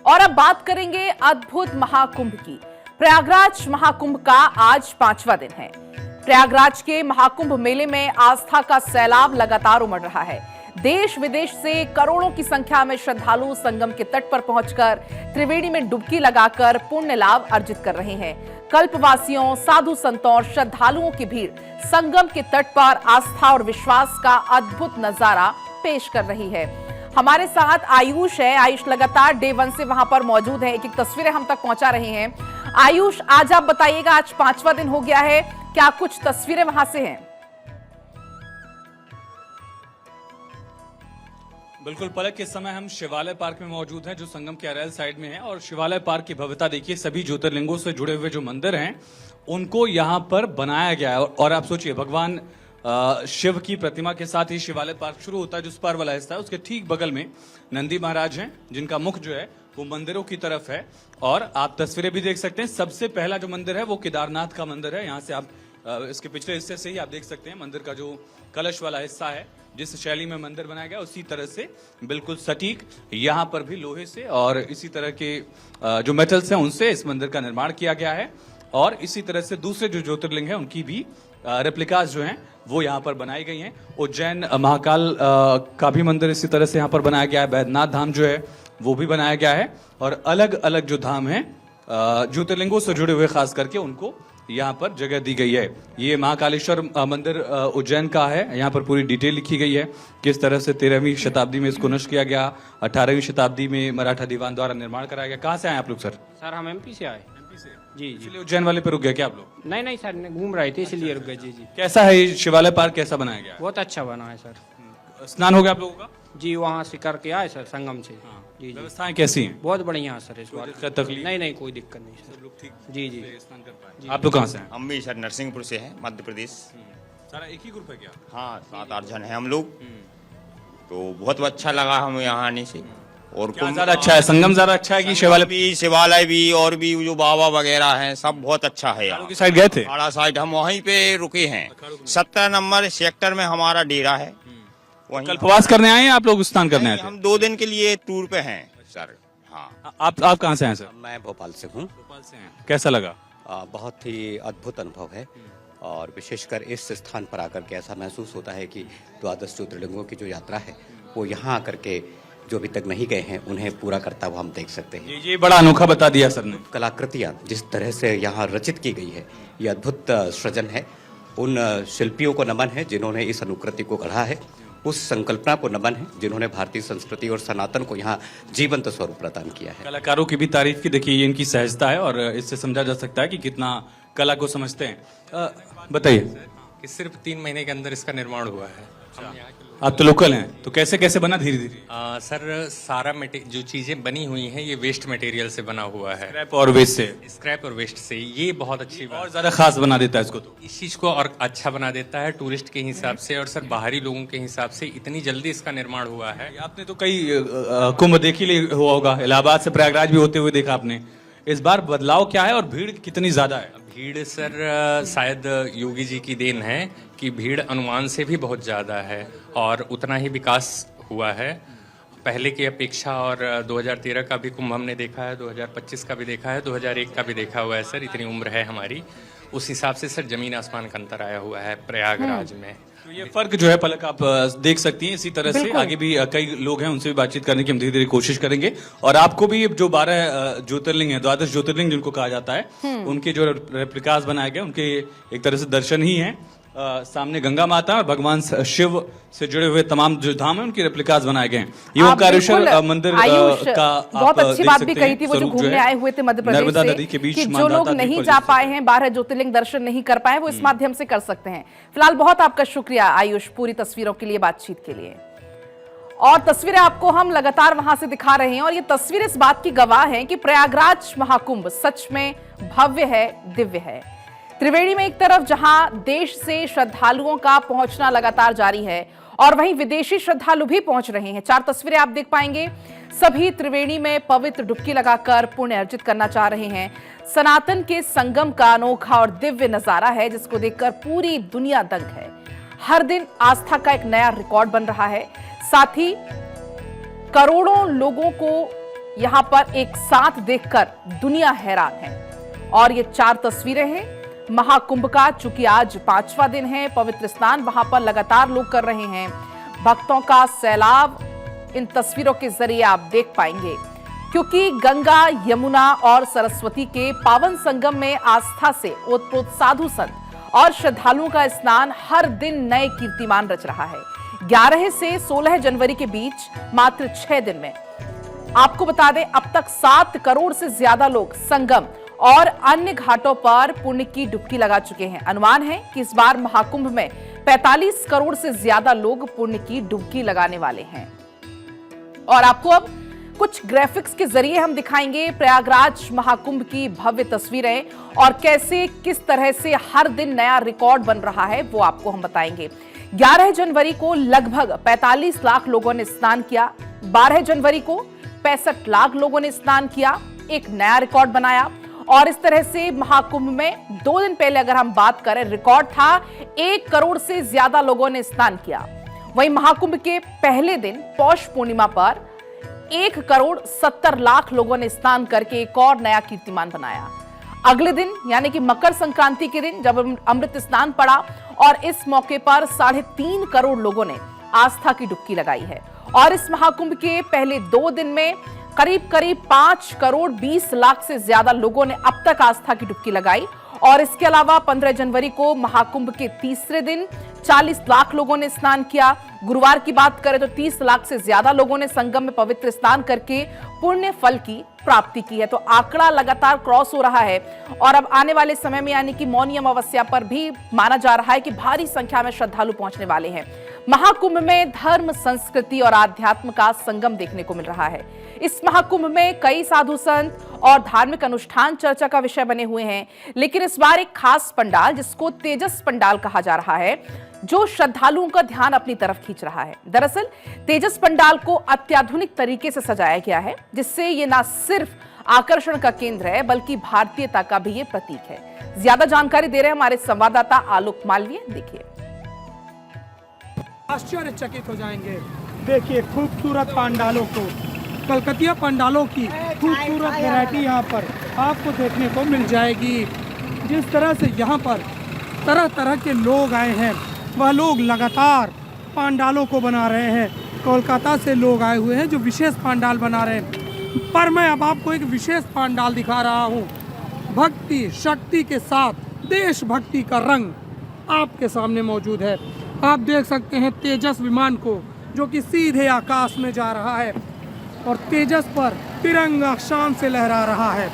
और अब बात करेंगे अद्भुत महाकुंभ की। प्रयागराज महाकुंभ का आज 5वां दिन है। प्रयागराज के महाकुंभ मेले में आस्था का सैलाब लगातार उमड़ रहा है। देश विदेश से करोड़ों की संख्या में श्रद्धालु संगम के तट पर पहुंचकर त्रिवेणी में डुबकी लगाकर पुण्य लाभ अर्जित कर रहे हैं। कल्पवासियों, साधु संतों और श्रद्धालुओं की भीड़ संगम के तट पर आस्था और विश्वास का अद्भुत नजारा पेश कर रही है। हमारे साथ आयुष है। आयुष लगातार डे 1 से वहां पर मौजूद है। एक तस्वीरें हम तक पहुंचा रहे हैं। आयुष, आज आप बताइएगा, आज 5वां दिन हो गया है, क्या कुछ तस्वीरें वहां से हैं? बिल्कुल पलक, इस समय हम शिवालय पार्क में मौजूद हैं जो संगम के अरैल साइड में है। और शिवालय पार्क की भव्यता देखिए, सभी ज्योतिर्लिंगों से जुड़े हुए जो मंदिर हैं उनको यहाँ पर बनाया गया है। और आप सोचिए, भगवान शिव की प्रतिमा के साथ ही शिवालय पार्क शुरू होता है, जो स्पर वाला हिस्सा है। उसके ठीक बगल में नंदी महाराज हैं, जिनका मुख जो है वो मंदिरों की तरफ है। और आप तस्वीरें भी देख सकते हैं। सबसे पहला जो मंदिर है वो केदारनाथ का मंदिर है। यहाँ से आप इसके पिछले हिस्से से ही आप देख सकते हैं मंदिर का जो कलश वाला हिस्सा है, जिस शैली में मंदिर बनाया गया उसी तरह से बिल्कुल सटीक यहाँ पर भी लोहे से और इसी तरह के जो मेटल्स हैं उनसे इस मंदिर का निर्माण किया गया है। और इसी तरह से दूसरे जो ज्योतिर्लिंग हैं उनकी भी रेप्लिकास जो हैं वो यहाँ पर बनाई गई हैं। उज्जैन महाकाल का भी मंदिर इसी तरह से यहाँ पर बनाया गया है। बैद्यनाथ धाम जो है वो भी बनाया गया है। और अलग अलग जो धाम हैं ज्योतिर्लिंगों से जुड़े हुए खास करके उनको यहाँ पर जगह दी गई है। ये महाकालेश्वर मंदिर उज्जैन का है। यहाँ पर पूरी डिटेल लिखी गई है, किस तरह से 13वीं शताब्दी में इसको नष्ट किया गया, 18वीं शताब्दी में मराठा दीवान द्वारा निर्माण कराया गया। कहाँ से आए आप लोग सर? सर हम एमपी से आए। एमपी से? जी। इसलिए उज्जैन वाले पे रुक गए क्या आप लोग? नहीं सर, घूम रहे थे इसलिए रुक गए। जी। कैसा है ये शिवालय पार्क, कैसा बनाया गया? बहुत अच्छा बना है सर। स्नान हो गया आप लोगों का? जी, वहाँ से करके आए सर, संगम से। जी। व्यवस्थाएं कैसी हैं? बहुत बढ़िया है सर। इस बार तकलीफ नहीं, कोई दिक्कत नहीं सर। लोग ठीक जी। स्नान कर पाए। आप लोग कहाँ से हैं? हम भी सर नरसिंहपुर से हैं, मध्य प्रदेश। सारा एक ही ग्रुप है क्या? हाँ, 7-8 जन हैं हम लोग। तो बहुत अच्छा लगा हमें यहाँ आने से। और क्या ज्यादा अच्छा है, संगम ज्यादा अच्छा है कि शिवालय? भी, शिवालय भी, और भी जो बाबा वगैरह हैं सब बहुत अच्छा है यहाँ। की साइड गए थे? खाड़ा साइड हम वहीं पे रुके हैं। 17 नंबर सेक्टर में हमारा डेरा है। वहीं कल्पवास करने आए हैं आप लोग, स्नान करने आए थे? हम 2 दिन के लिए टूर पे हैं सर। हाँ, आप कहाँ से हैं सर? मैं भोपाल से हूँ। भोपाल से हैं। कैसा लगा? बहुत ही अद्भुत अनुभव है। और विशेषकर इस स्थान पर आकर के ऐसा महसूस होता है कि 12 ज्योतिर्लिंगों की जो यात्रा है वो यहाँ आकर के जो अभी तक नहीं गए हैं उन्हें पूरा करता हुआ हम देख सकते हैं। ये बड़ा अनोखा बता दिया सर ने। कलाकृतियाँ जिस तरह से यहाँ रचित की गई है, ये अद्भुत सृजन है। उन शिल्पियों को नमन है जिन्होंने इस अनुकृति को गढ़ा है। उस संकल्पना को नमन है जिन्होंने भारतीय संस्कृति और सनातन को यहाँ जीवंत स्वरूप प्रदान किया है। कलाकारों की भी तारीफ की, देखिए ये इनकी सहजता है और इससे समझा जा सकता है कि कितना कला को समझते हैं। बताइए। कि सिर्फ 3 महीने के अंदर इसका निर्माण हुआ है। आप तो लोकल हैं, तो कैसे कैसे बना धीरे धीरे? सर सारा जो चीजें बनी हुई हैं ये वेस्ट मटेरियल से बना हुआ है। स्क्रैप और वेस्ट से? स्क्रैप और वेस्ट से। ये बहुत अच्छी बात, और ज्यादा खास बना देता है इसको। तो इस चीज को और अच्छा बना देता है टूरिस्ट के हिसाब से और सर बाहरी लोगों के हिसाब से। इतनी जल्दी इसका निर्माण हुआ है। आपने तो कई कुंभ देख ही हुआ होगा, इलाहाबाद से प्रयागराज भी होते हुए देखा आपने। इस बार बदलाव क्या है और भीड़ कितनी ज्यादा है? भीड़ सर शायद योगी जी की देन है कि भीड़ अनुमान से भी बहुत ज़्यादा है और उतना ही विकास हुआ है पहले की अपेक्षा। और 2013 का भी कुंभ हमने देखा है, 2025 का भी देखा है, 2001 का भी देखा हुआ है सर। इतनी उम्र है हमारी, उस हिसाब से सर जमीन आसमान का अंतर आया हुआ है प्रयागराज में। तो ये फर्क जो है पलक आप देख सकती हैं। इसी तरह से आगे भी कई लोग हैं, उनसे भी बातचीत करने की हम धीरे धीरे कोशिश करेंगे। और आपको भी जो 12 ज्योतिर्लिंग है, 12 ज्योतिर्लिंग जिनको कहा जाता है, उनके जो रेप्लिकास बनाए गए उनके एक तरह से दर्शन ही हैं। सामने गंगा माता और भगवान शिव से जुड़े हुए तमाम जो धाम है उनकी रेप्लिकास बनाए गए हैं। ये ओंकारेश्वर मंदिर का बहुत अच्छी बात भी कही थी वो जो घूमने आए हुए थे मध्य प्रदेश नर्मदा से, नदी के बीच कि जो लोग नहीं जा पाए हैं, 12 ज्योतिर्लिंग दर्शन नहीं कर पाए, वो इस माध्यम से कर सकते हैं। फिलहाल बहुत आपका शुक्रिया आयुष, पूरी तस्वीरों के लिए, बातचीत के लिए। और तस्वीरें आपको हम लगातार वहां से दिखा रहे हैं और ये तस्वीरें इस बात की गवाह हैं कि प्रयागराज महाकुंभ सच में भव्य है, दिव्य है। त्रिवेणी में एक तरफ जहां देश से श्रद्धालुओं का पहुंचना लगातार जारी है और वहीं विदेशी श्रद्धालु भी पहुंच रहे हैं। 4 तस्वीरें आप देख पाएंगे। सभी त्रिवेणी में पवित्र डुबकी लगाकर पुण्य अर्जित करना चाह रहे हैं। सनातन के संगम का अनोखा और दिव्य नजारा है जिसको देखकर पूरी दुनिया दंग है। हर दिन आस्था का एक नया रिकॉर्ड बन रहा है। साथ ही करोड़ों लोगों को यहाँ पर एक साथ देखकर दुनिया हैरान है। और ये 4 तस्वीरें हैं महाकुंभ का। चूंकि आज 5वां दिन है, पवित्र स्नान वहां पर लगातार लोग कर रहे हैं, भक्तों का सैलाब इन तस्वीरों के जरिए आप देख पाएंगे। क्योंकि गंगा, यमुना और सरस्वती के पावन संगम में आस्था से ओतप्रोत साधु संत और श्रद्धालुओं का स्नान हर दिन नए कीर्तिमान रच रहा है। 11 से 16 जनवरी के बीच मात्र 6 दिन में आपको बता दें, अब तक 7 करोड़ से ज्यादा लोग संगम और अन्य घाटों पर पुण्य की डुबकी लगा चुके हैं। अनुमान है कि इस बार महाकुंभ में 45 करोड़ से ज्यादा लोग पुण्य की डुबकी लगाने वाले हैं। और आपको अब कुछ ग्राफिक्स के जरिए हम दिखाएंगे प्रयागराज महाकुंभ की भव्य तस्वीरें और कैसे किस तरह से हर दिन नया रिकॉर्ड बन रहा है वो आपको हम बताएंगे। 11 जनवरी को लगभग 45 लाख लोगों ने स्नान किया। 12 जनवरी को 65 लाख लोगों ने स्नान किया, एक नया रिकॉर्ड बनाया। और इस तरह से महाकुंभ में 2 दिन पहले अगर हम बात करें, रिकॉर्ड था 1 करोड़ से ज्यादा लोगों ने स्नान किया। वहीं महाकुंभ के पहले दिन पौष पूर्णिमा पर 1 करोड़ 70 लाख लोगों ने स्नान करके एक और नया कीर्तिमान बनाया। अगले दिन यानी कि मकर संक्रांति के दिन जब अमृत स्नान पड़ा और इस मौके पर 3.5 करोड़ लोगों ने आस्था की डुबकी लगाई है। और इस महाकुंभ के पहले 2 दिन में करीब 5 करोड़ 20 लाख से ज्यादा लोगों ने अब तक आस्था की डुबकी लगाई। और इसके अलावा 15 जनवरी को महाकुंभ के तीसरे दिन 40 लाख लोगों ने स्नान किया। गुरुवार की बात करें तो 30 लाख से ज्यादा लोगों ने संगम में पवित्र स्नान करके पुण्य फल की प्राप्ति की है। तो आंकड़ा लगातार क्रॉस हो रहा है और अब आने वाले समय में यानी कि मौनी अमावस्या पर भी माना जा रहा है कि भारी संख्या में श्रद्धालु पहुंचने वाले हैं। महाकुंभ में धर्म, संस्कृति और आध्यात्म का संगम देखने को मिल रहा है। इस महाकुंभ में कई साधु संत और धार्मिक अनुष्ठान चर्चा का विषय बने हुए हैं, लेकिन इस बार एक खास पंडाल जिसको तेजस पंडाल कहा जा रहा है, जो श्रद्धालुओं का ध्यान अपनी तरफ खींच रहा है। दरअसल तेजस पंडाल को अत्याधुनिक तरीके से सजाया गया है, जिससे ये ना सिर्फ आकर्षण का केंद्र है बल्कि भारतीयता का भी ये प्रतीक है। ज्यादा जानकारी दे रहे हैं हमारे संवाददाता आलोक मालवीय, देखिए। आश्चर्यचकित हो जाएंगे। देखिए खूबसूरत पंडालों को, कलकतिया पंडालों की खूबसूरत वैरायटी यहाँ पर आपको देखने को मिल जाएगी। जिस तरह से यहाँ पर तरह तरह के लोग आए हैं, वह लोग लगातार पंडालों को बना रहे हैं। कोलकाता से लोग आए हुए हैं जो विशेष पंडाल बना रहे हैं। पर मैं अब आपको एक विशेष पंडाल दिखा रहा हूँ। भक्ति शक्ति के साथ देशभक्ति का रंग आपके सामने मौजूद है। आप देख सकते हैं तेजस विमान को, जो कि सीधे आकाश में जा रहा है और तेजस पर तिरंगा शान से लहरा रहा है।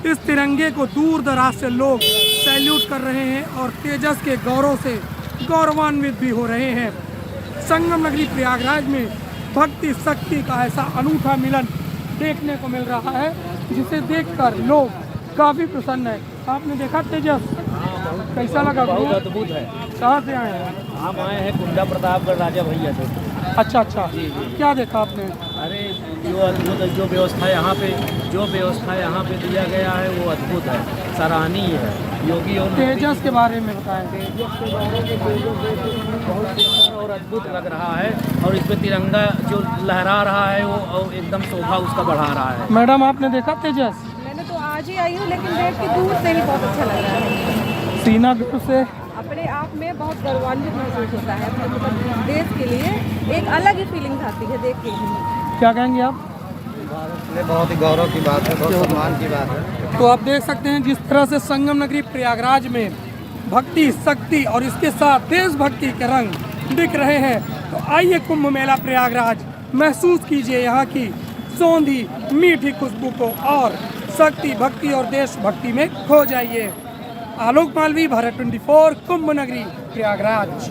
इस तिरंगे को दूर दराज से लोग सैल्यूट कर रहे हैं और तेजस के गौरव से गौरवान्वित भी हो रहे हैं। संगम नगरी प्रयागराज में भक्ति शक्ति का ऐसा अनूठा मिलन देखने को मिल रहा है, जिसे देखकर लोग काफी प्रसन्न है। आपने देखा तेजस, कैसा लगा? बहुत अद्भुत है। कहाँ से आए हैं? हम आए हैं कुंडा प्रतापगढ़ राजा भैया से। अच्छा अच्छा, क्या देखा आपने? अरे जो अद्भुत जो व्यवस्था यहाँ पे दिया गया है वो अद्भुत है, सराहनीय है। योगी और तेजस के बारे में बताएं। बहुत सुंदर और अद्भुत लग रहा है और इस पे तिरंगा जो लहरा रहा है वो एकदम शोभा उसका बढ़ा रहा है। मैडम आपने देखा तेजस? मैंने तो आज ही आई हूँ, लेकिन देख के दूर से ही बहुत अच्छा लग रहा है। सीना दूर से अपने आप में बहुत गौरवान्वित महसूस होता है। मतलब देश के लिए एक अलग ही फीलिंग आती है देख के। क्या कहेंगे आप? बहुत ही गौरव की बात है, बहुत सम्मान की बात है। तो आप देख सकते हैं जिस तरह से संगम नगरी प्रयागराज में भक्ति शक्ति और इसके साथ देशभक्ति के रंग दिख रहे हैं। तो आइए कुंभ मेला प्रयागराज महसूस कीजिए यहाँ की सौंधी मीठी खुशबू को और शक्ति भक्ति और देशभक्ति में खो जाइए। आलोक मालवी, भारत 24, कुंभ नगरी प्रयागराज।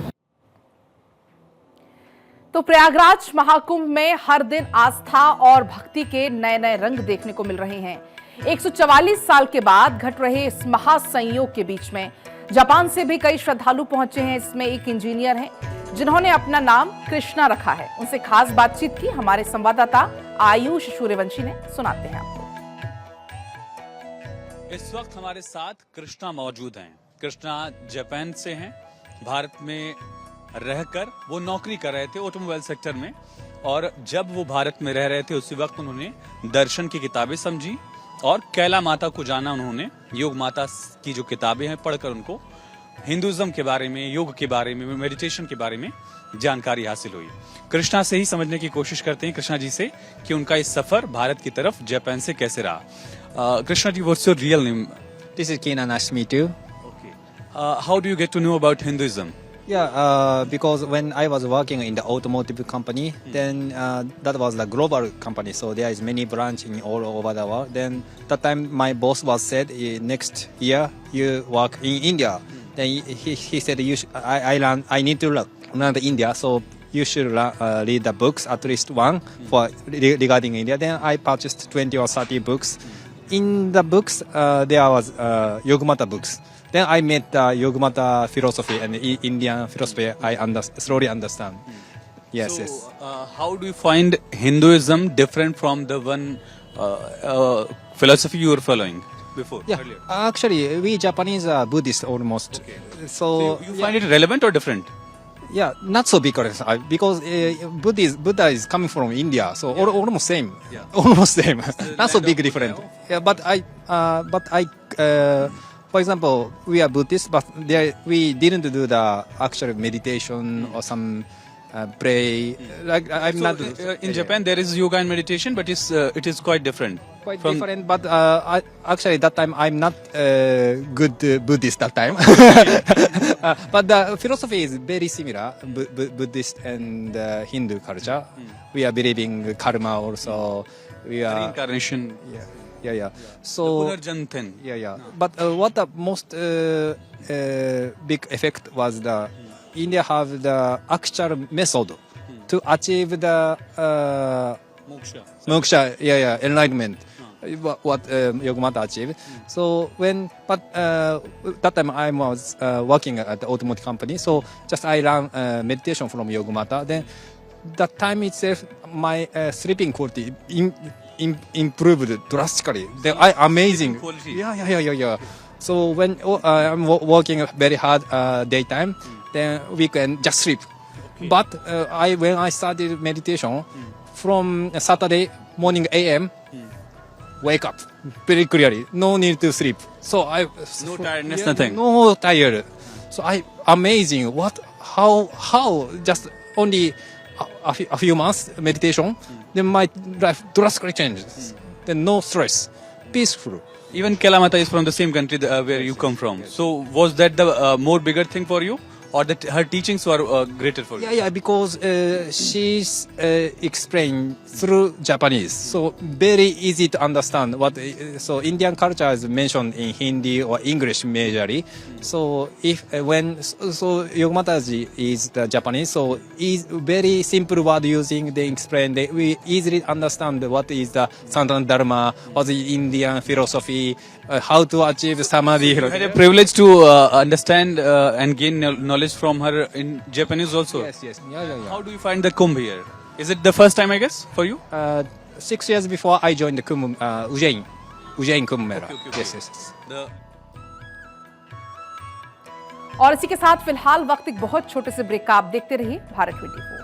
तो प्रयागराज महाकुंभ में हर दिन आस्था और भक्ति के नए नए रंग देखने को मिल रहे हैं। 144 साल के बाद घट रहे इस महासंयोग के बीच में जापान से भी कई श्रद्धालु पहुंचे हैं। इसमें एक इंजीनियर हैं जिन्होंने अपना नाम कृष्णा रखा है। उनसे खास बातचीत की हमारे संवाददाता आयुष सूर्यवंशी ने, सुनाते हैं आपको। इस वक्त हमारे साथ कृष्णा मौजूद हैं। कृष्णा जापान से हैं। भारत में रहकर वो नौकरी कर रहे थे ऑटोमोबाइल सेक्टर में और जब वो भारत में रह रहे थे उसी वक्त उन्होंने दर्शन की किताबें समझी और कैला माता को जाना। उन्होंने योग माता की जो किताबें हैं पढ़कर उनको हिंदुइज्म के बारे में, योग के बारे में, मेडिटेशन के बारे में जानकारी हासिल हुई। कृष्णा से ही समझने की कोशिश करते हैं, कृष्णा जी से, कि उनका इस सफर भारत की तरफ जापान से कैसे रहा। Krishna ji, what's your real name? This is Kina, nice to meet you. Okay. How do you get to know about Hinduism? Yeah, because when I was working in the automotive company, then that was the global company, so there is many branches all over the world. Then that time my boss was said, next year you work in India. Then he said, I need to learn the India, so you should read the books, at least one for regarding India. Then I purchased 20 or 30 books. In the books, there was Yogamata books. Then I met the Yogamata philosophy and Indian philosophy. I slowly understand. Yes, So, yes. how do you find Hinduism different from the one philosophy you were following before? Yeah, Earlier? actually, we Japanese are Buddhist almost. So You find it relevant or different? yeah, not so big because Buddha is coming from India, so almost same. Yeah. Almost same. Not so land big of different. Buddha. Yeah, but I, for example, we are Buddhist, but we didn't do the actual meditation or some pray. Like I'm So, not. in Japan, there is yoga and meditation, but it is quite different. Quite from- different, but actually that time I'm not good Buddhist that time. But the philosophy is very similar, Buddhist and Hindu culture. We are believing karma also. We are Reincarnation. yeah. The So Punarjan thing. yeah. But what the most big effect was the India have the actual method to achieve the Moksha. moksha, enlightenment. What Yogamata achieved. So that time I was working at the automotive company. So just I learned meditation from Yogamata. Then that time itself, my sleeping quality improved drastically. Then amazing. quality. Yeah. So when I'm working very hard daytime, then weekend just sleep. But when I started meditation from Saturday morning AM, wake up very clearly. No need to sleep. So No tiredness, nothing. No tired. So amazing. How just only a few months meditation, then my life drastically changes. Then no stress, peaceful. Even Kalamata is from the same country where you come from. So was that the more bigger thing for you, or that her teachings were greater for you? Yeah, because she's explained through Japanese, so very easy to understand. So Indian culture is mentioned in Hindi or English majorly. So Yogamataji is the Japanese, so is very simple word using. They explain. We easily understand what is the Sanatana Dharma, what is Indian philosophy, how to achieve samadhi. You had a privilege to understand and gain knowledge from her in Japanese also. Yes. Yeah. How do you find the Kumbh here? Is it the first time, I guess, for you? 6 years before I joined the Kumbh, Ujjain Kumbh Mela. Okay. Yes. और इसी के साथ फिलहाल वक्त एक बहुत छोटे से ब्रेक का आप देखते रहिए भारत 24।